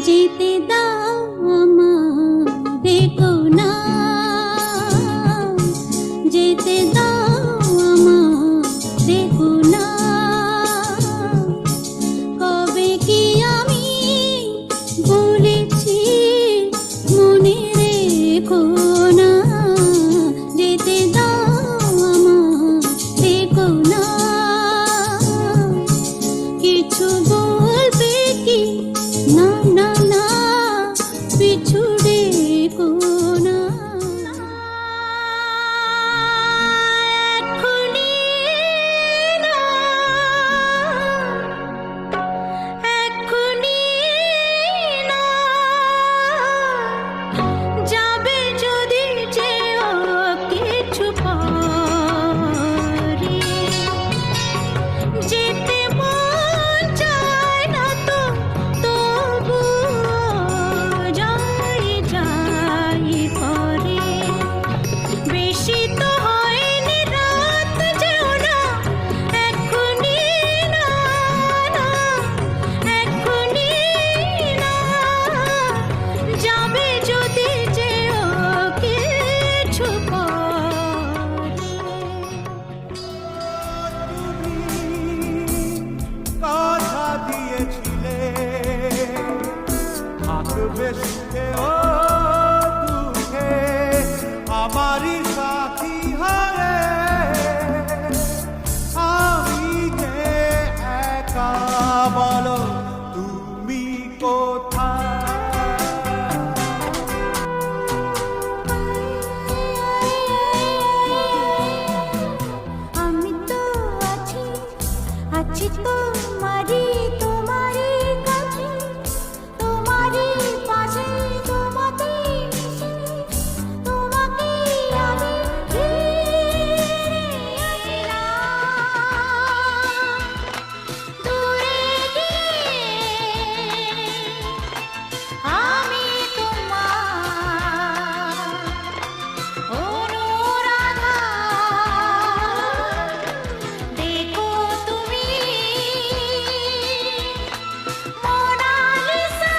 যেতে দাও আমারে কোনা, যেতে দাও আমারে কোনা। কবে কি আমি বলেছি মনে রেখো না, যেতে দাও আমারে কোনা। কিছু বলবে কি না না না, পিছু ডেকো না। এখনি না, এখনি না, যাবে যদি যেও কিছু পরে। যেতে মন চায় না তো, তবু যাই যাই করে। বেশি তো হয়নি রাত, যেও না এখনি না, না এখনি না, যাবে যদি যেও কিছু পরে। কথা দিয়েছিলে থাকবে সুখে ও দুঃখে, আমারই সাথী হয়ে আমি যে একা, বলো তুমি কোথায়? আমি তো আছি, আছি তোমারই তোমারই কাছে, তোমারই পাশে, তোমাকে মিশে, তোমাকে আমি ঘিরে আসলাম। দূরে গিয়ে আমি তোমার অনুরাধা, দেখো তুমি মোনালিসা,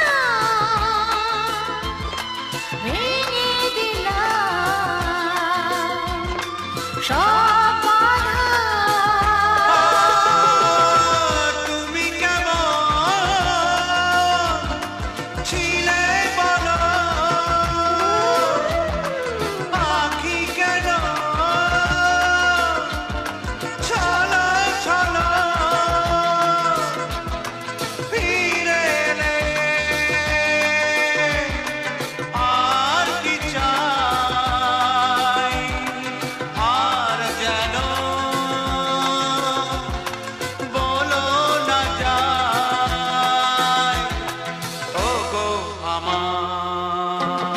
ভেঙে দিলাম সব বাধা। তুমি কেমন ছিলে বলো, পাখি কেন চলো চলো ফিরে এলে, আর কি চাই, আর যেন বলো না যায়। ওগো আমার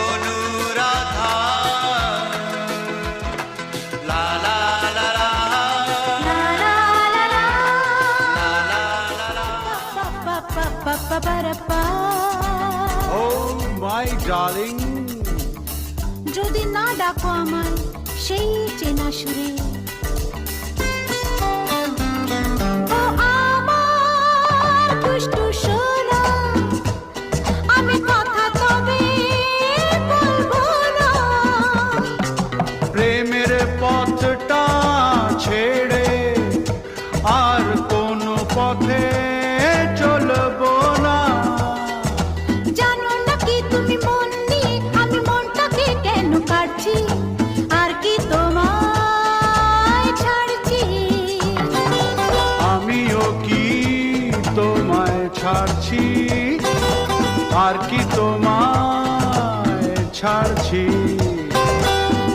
অনুরাধা, লা লা লা লা, লা লা লা লা, লা লা লা লা। পা পা পা পা পা পা রা পা। Oh my darling, যদি না ডাকো আমায় সেই চেনা সুরে, ও আমার দুষ্টু সোনা, আমি কথা তবে বলবো না। প্রেমের পথটা ছেড়ে আর কোনো পথে চলবো না। জানো না কি তুমি মন নিয়ে আমি মনটাকে কেন কাটছি, আর কি তোমায় ছাড়ছি। আমিও কি তোমায় ছাড়ছি, আর কি তোমায় ছাড়ছি।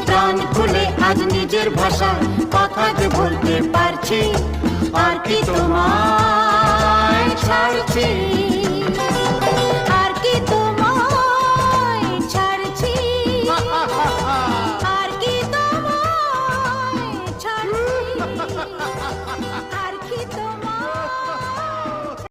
প্রাণ খুলে আজ নিজের ভাষায় কথা যে বলতে পারছি, আর কি তোমায় ছাড়ছি।